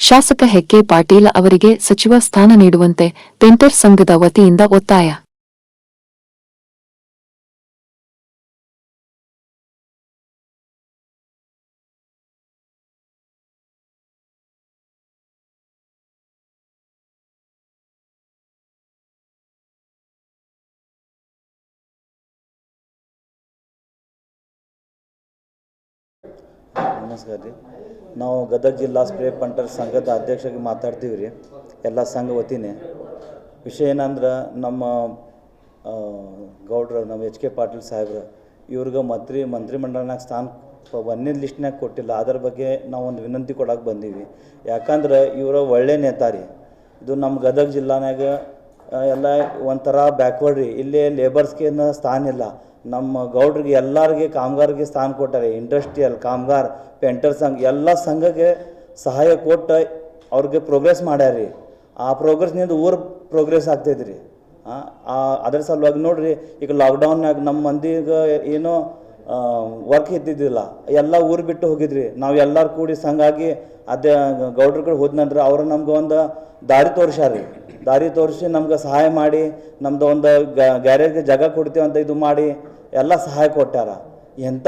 ಶಾಸಕ ಹೆಕ್ಕೆ ಪಾಟೀಲ ಅವರಿಗೆ ಸಚಿವ ಸ್ಥಾನ ನೀಡುವಂತೆ ಪೇಂಟರ್ ಸಂಘದ ವತಿಯಿಂದ ಒತ್ತಾಯ. ನಮಸ್ಕಾರ ರೀ. ನಾವು ಗದಗ ಜಿಲ್ಲಾ ಸ್ಪ್ರೇ ಪೇಂಟರ್ ಸಂಘದ ಅಧ್ಯಕ್ಷರಾಗಿ ಮಾತಾಡ್ತೀವಿ ರೀ. ಎಲ್ಲ ಸಂಘ ವತಿನೇ ವಿಷಯ ಏನಂದ್ರೆ ನಮ್ಮ ಗೌಡ್ರ ನಮ್ಮ ಎಚ್ ಕೆ ಪಾಟೀಲ್ ಸಾಹೇಬ್ರ ಇವ್ರಿಗೆ ಮಂತ್ರಿಮಂಡಲನಾಗ ಸ್ಥಾನ ಒಂದನೇ ಲಿಸ್ಟ್ನಾಗ ಕೊಟ್ಟಿಲ್ಲ. ಅದರ ಬಗ್ಗೆ ನಾವು ಒಂದು ವಿನಂತಿ ಕೊಡೋಕೆ ಬಂದೀವಿ. ಯಾಕಂದ್ರೆ ಇವರ ಒಳ್ಳೆ ನೇತಾ ರೀ. ಇದು ನಮ್ಮ ಗದಗ ಜಿಲ್ಲಾನಾಗ ಎಲ್ಲ ಒಂಥರ ಬ್ಯಾಕ್ವರ್ಡ್ ರೀ. ಇಲ್ಲೇ ಲೇಬರ್ಸ್ಗೇನು ಸ್ಥಾನ ಇಲ್ಲ. ನಮ್ಮ ಗೌಡ್ರಿಗೆ ಎಲ್ಲರಿಗೆ ಕಾಮಗಾರಿಗೆ ಸ್ಥಾನ ಕೊಟ್ಟಾರೆ. ಇಂಡಸ್ಟ್ರಿಯಲ್, ಕಾಮಗಾರ್, ಪೇಂಟರ್ ಸಂಘ ಎಲ್ಲ ಸಂಘಕ್ಕೆ ಸಹಾಯ ಕೊಟ್ಟು ಅವ್ರಿಗೆ ಪ್ರೋಗ್ರೆಸ್ ಮಾಡ್ಯಾರ. ಆ ಪ್ರೋಗ್ರೆಸ್ನಿಂದ ಊರು ಪ್ರೋಗ್ರೆಸ್ ಆಗ್ತೈತೆ ರೀ. ಅದರ ಸಲುವಾಗಿ ನೋಡಿರಿ, ಈಗ ಲಾಕ್ಡೌನ್ನಾಗ ನಮ್ಮ ಮಂದಿಗೆ ಏನೋ ವರ್ಕ್ ಇದ್ದಿದ್ದಿಲ್ಲ, ಎಲ್ಲ ಊರು ಬಿಟ್ಟು ಹೋಗಿದ್ರಿ. ನಾವು ಎಲ್ಲರೂ ಕೂಡಿ ಸಂಘಾಗಿ ಅದೇ ಗೌಡ್ರ ಕಡೆ ಹೋದ ನಂತರ ಅವರು ನಮ್ಗೆ ಒಂದು ದಾರಿ ತೋರಿಸ್ಯಾರ. ದಾರಿ ತೋರಿಸಿ ನಮ್ಗೆ ಸಹಾಯ ಮಾಡಿ ನಮ್ದು ಒಂದು ಗ್ಯಾರೇಜ್ಗೆ ಜಾಗ ಕೊಡ್ತೀವಿ ಅಂತ ಇದು ಮಾಡಿ ಎಲ್ಲ ಸಹಾಯ ಕೊಟ್ಟಾರ. ಎಂಥ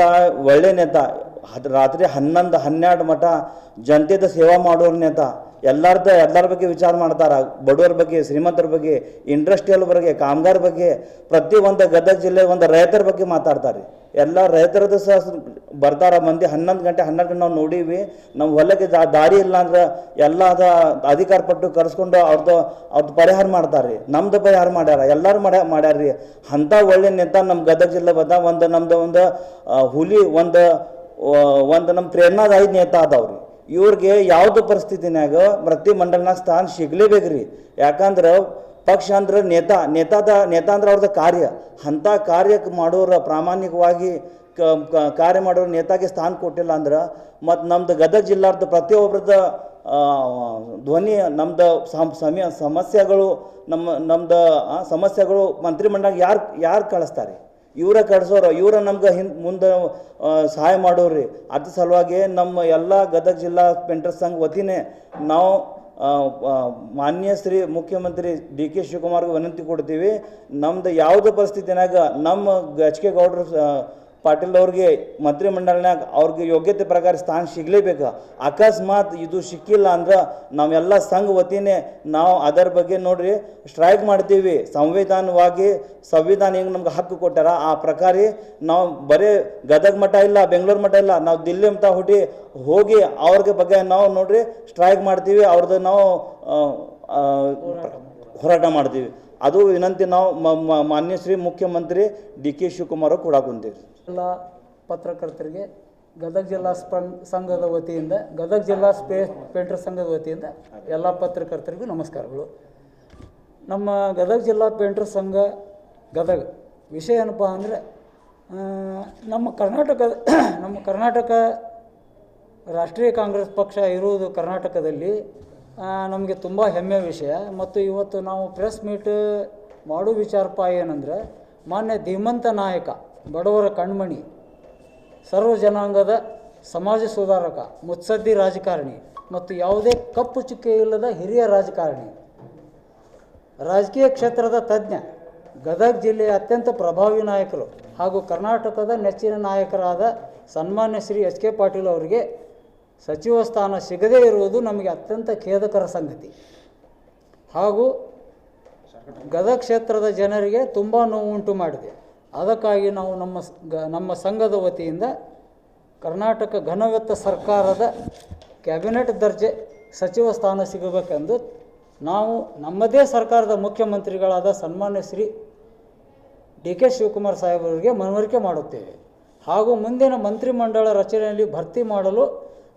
ಒಳ್ಳೆ ನೇತಾ. ರಾತ್ರಿ 11-12 ಮಠ ಜನತೆದ ಸೇವಾ ಮಾಡೋರ ನೇತಾ. ಎಲ್ಲರ ಬಗ್ಗೆ ವಿಚಾರ ಮಾಡ್ತಾರೆ. ಬಡವರ ಬಗ್ಗೆ, ಶ್ರೀಮಂತರ ಬಗ್ಗೆ, ಇಂಡಸ್ಟ್ರಿಯಲ್ ಬಗ್ಗೆ, ಕಾಮಗಾರ ಬಗ್ಗೆ, ಪ್ರತಿಯೊಂದು ಗದಗ ಜಿಲ್ಲೆ ಒಂದು ರೈತರ ಬಗ್ಗೆ ಮಾತಾಡ್ತಾರೆ. ಎಲ್ಲ ರೈತರದ್ದು ಸಹ ಬರ್ತಾರೆ ಮಂದಿ. 11 ಗಂಟೆ 12 ಗಂಟೆ ನಾವು ನೋಡೀವಿ. ನಮ್ಮ ಹೊಲಕ್ಕೆ ದಾರಿ ಇಲ್ಲ ಅಂದ್ರೆ ಎಲ್ಲ ಅಧಿಕಾರ ಪಟ್ಟು ಕರೆಸ್ಕೊಂಡು ಅವ್ರದ್ದು ಪರಿಹಾರ ಮಾಡ್ತಾರೆ. ನಮ್ದು ಪರಿಹಾರ ಮಾಡ್ಯಾರ, ಎಲ್ಲರೂ ಮಾಡ್ಯಾರ ರೀ. ಅಂಥ ಒಳ್ಳೆ ನೇತಾ ನಮ್ಮ ಗದಗ ಜಿಲ್ಲೆ ಬಂದ ನಮ್ದು ಒಂದು ಹುಲಿ ಒಂದು ನಮ್ಮ ಪ್ರೇರಣಾದಾಯಿ ನೇತಾ ಅದಾವ್ರಿ. ಇವ್ರಿಗೆ ಯಾವುದು ಪರಿಸ್ಥಿತಿನಾಗ ಪ್ರತಿ ಮಂಡಲನಾಗ ಸ್ಥಾನ ಸಿಗಲೇಬೇಕು ರೀ. ಯಾಕಂದ್ರೆ ಪಕ್ಷ ಅಂದ್ರೆ ನೇತಾ ಅಂದ್ರೆ ಅವ್ರದ್ದು ಕಾರ್ಯ. ಅಂಥ ಕಾರ್ಯಕ್ಕೆ ಮಾಡೋರು ಪ್ರಾಮಾಣಿಕವಾಗಿ ಕಾರ್ಯ ಮಾಡೋರು ನೇತಾಗೆ ಸ್ಥಾನ ಕೊಟ್ಟಿಲ್ಲ ಅಂದ್ರೆ ಮತ್ತು ನಮ್ದು ಗದಗ ಜಿಲ್ಲಾರ್ದು ಪ್ರತಿಯೊಬ್ಬರದ್ದು ಧ್ವನಿ, ನಮ್ದು ಸಮಸ್ಯೆಗಳು ನಮ್ದು ಸಮಸ್ಯೆಗಳು ಮಂತ್ರಿಮಂಡಲಕ್ಕೆ ಯಾರು ಕಳಿಸ್ತಾರೆ? ಇವರ ಕಳಿಸೋರು. ಇವರ ನಮ್ಗೆ ಮುಂದೆ ಸಹಾಯ ಮಾಡೋರಿ. ಅದ್ರ ಸಲುವಾಗಿ ನಮ್ಮ ಎಲ್ಲ ಗದಗ ಜಿಲ್ಲಾ ಪೇಂಟರ್ ಸಂಘ ವತಿನೇ ನಾವು ಮಾನ್ಯ ಶ್ರೀ ಮುಖ್ಯಮಂತ್ರಿ ಡಿ ಕೆ ಶಿವಕುಮಾರ್ಗೆ ವಿನಂತಿ ಕೊಡ್ತೀವಿ. ನಮ್ದು ಯಾವುದೇ ಪರಿಸ್ಥಿತಿನಾಗ ನಮ್ಮ ಎಚ್ ಕೆ ಗೌಡ್ರ ಪಾಟೀಲ್ ಅವ್ರಿಗೆ ಮಂತ್ರಿಮಂಡಲನಾಗ ಅವ್ರಿಗೆ ಯೋಗ್ಯತೆ ಪ್ರಕಾರ ಸ್ಥಾನ ಸಿಗಲೇಬೇಕು. ಅಕಸ್ಮಾತ್ ಇದು ಸಿಕ್ಕಿಲ್ಲ ಅಂದ್ರೆ ನಾವೆಲ್ಲ ಸಂಘ ವತಿನೇ ನಾವು ಅದರ ಬಗ್ಗೆ ನೋಡ್ರಿ ಸ್ಟ್ರೈಕ್ ಮಾಡ್ತೀವಿ. ಸಂವಿಧಾನ ಹೆಂಗೆ ನಮ್ಗೆ ಹಕ್ಕು ಕೊಟ್ಟಾರ ಆ ಪ್ರಕಾರ ನಾವು ಬರೀ ಗದಗ ಮಠ ಇಲ್ಲ, ಬೆಂಗಳೂರು ಮಠ ಇಲ್ಲ, ನಾವು ದಿಲ್ಲಿ ಮಠ ಹೋಗಿ ಅವ್ರಿಗೆ ಬಗ್ಗೆ ನಾವು ನೋಡ್ರಿ ಸ್ಟ್ರೈಕ್ ಮಾಡ್ತೀವಿ. ಅವ್ರದ್ದು ನಾವು ಹೋರಾಟ ಮಾಡ್ತೀವಿ. ಅದು ವಿನಂತಿ ನಾವು ಮಾನ್ಯ ಶ್ರೀ ಮುಖ್ಯಮಂತ್ರಿ ಡಿ ಕೆ ಶಿವಕುಮಾರ್ ಕೂಡ ಕುಂತೀವಿ. ಎಲ್ಲ ಪತ್ರಕರ್ತರಿಗೆ ಗದಗ ಜಿಲ್ಲಾ ಸಂಘದ ವತಿಯಿಂದ, ಗದಗ ಜಿಲ್ಲಾ ಪೇಂಟರ್ ಸಂಘದ ವತಿಯಿಂದ ಎಲ್ಲ ಪತ್ರಕರ್ತರಿಗೂ ನಮಸ್ಕಾರಗಳು. ನಮ್ಮ ಗದಗ ಜಿಲ್ಲಾ ಪೇಂಟರ್ ಸಂಘ ಗದಗ ವಿಷಯ ಏನಪ್ಪ ಅಂದರೆ, ನಮ್ಮ ಕರ್ನಾಟಕ ರಾಷ್ಟ್ರೀಯ ಕಾಂಗ್ರೆಸ್ ಪಕ್ಷ ಇರುವುದು ಕರ್ನಾಟಕದಲ್ಲಿ ನಮಗೆ ತುಂಬ ಹೆಮ್ಮೆಯ ವಿಷಯ. ಮತ್ತು ಇವತ್ತು ನಾವು ಪ್ರೆಸ್ ಮೀಟ್ ಮಾಡೋ ವಿಚಾರಪ್ಪ ಏನಂದರೆ, ಮಾನ್ಯ ಧೀಮಂತ ನಾಯಕ, ಬಡವರ ಕಣ್ಮಣಿ, ಸರ್ವ ಜನಾಂಗದ ಸಮಾಜ ಸುಧಾರಕ, ಮುತ್ಸದ್ದಿ ರಾಜಕಾರಣಿ ಮತ್ತು ಯಾವುದೇ ಕಪ್ಪು ಚುಕ್ಕೆ ಇಲ್ಲದ ಹಿರಿಯ ರಾಜಕಾರಣಿ, ರಾಜಕೀಯ ಕ್ಷೇತ್ರದ ತಜ್ಞ, ಗದಗ ಜಿಲ್ಲೆಯ ಅತ್ಯಂತ ಪ್ರಭಾವಿ ನಾಯಕರು ಹಾಗೂ ಕರ್ನಾಟಕದ ನೆಚ್ಚಿನ ನಾಯಕರಾದ ಸನ್ಮಾನ್ಯ ಶ್ರೀ ಎಚ್ ಕೆ ಪಾಟೀಲ್ ಅವರಿಗೆ ಸಚಿವ ಸ್ಥಾನ ಸಿಗದೇ ಇರುವುದು ನಮಗೆ ಅತ್ಯಂತ ಖೇದಕರ ಸಂಗತಿ ಹಾಗೂ ಗದಗ ಕ್ಷೇತ್ರದ ಜನರಿಗೆ ತುಂಬ ನೋವು ಉಂಟು ಮಾಡಿದೆ. ಅದಕ್ಕಾಗಿ ನಾವು ನಮ್ಮ ಸಂಘದ ವತಿಯಿಂದ ಕರ್ನಾಟಕ ಘನವೆತ್ತ ಸರ್ಕಾರದ ಕ್ಯಾಬಿನೆಟ್ ದರ್ಜೆ ಸಚಿವ ಸ್ಥಾನ ಸಿಗಬೇಕೆಂದು ನಾವು ನಮ್ಮದೇ ಸರ್ಕಾರದ ಮುಖ್ಯಮಂತ್ರಿಗಳಾದ ಸನ್ಮಾನ್ಯ ಶ್ರೀ ಡಿ ಕೆ ಶಿವಕುಮಾರ್ ಸಾಹೇಬರಿಗೆ ಮನವರಿಕೆ ಮಾಡುತ್ತೇವೆ. ಹಾಗೂ ಮುಂದಿನ ಮಂತ್ರಿಮಂಡಲ ರಚನೆಯಲ್ಲಿ ಭರ್ತಿ ಮಾಡಲು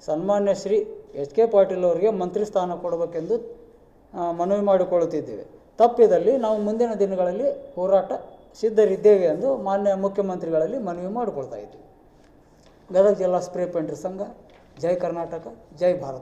ಸನ್ಮಾನ್ಯ ಶ್ರೀ ಎಚ್ ಕೆ ಪಾಟೀಲ್ ಅವರಿಗೆ ಮಂತ್ರಿ ಸ್ಥಾನ ಕೊಡಬೇಕೆಂದು ಮನವಿ ಮಾಡಿಕೊಳ್ಳುತ್ತಿದ್ದೇವೆ. ತಪ್ಪಿದಲ್ಲಿ ನಾವು ಮುಂದಿನ ದಿನಗಳಲ್ಲಿ ಹೋರಾಟ ಸಿದ್ಧರಿದ್ದೇವೆ ಎಂದು ಮಾನ್ಯ ಮುಖ್ಯಮಂತ್ರಿಗಳಲ್ಲಿ ಮನವಿ ಮಾಡಿಕೊಳ್ತಾ ಇದ್ದೀವಿ. ಗದಗ ಜಿಲ್ಲಾ ಸ್ಪ್ರೇ ಪೇಂಟರ್ ಸಂಘ. ಜೈ ಕರ್ನಾಟಕ, ಜೈ ಭಾರತ್.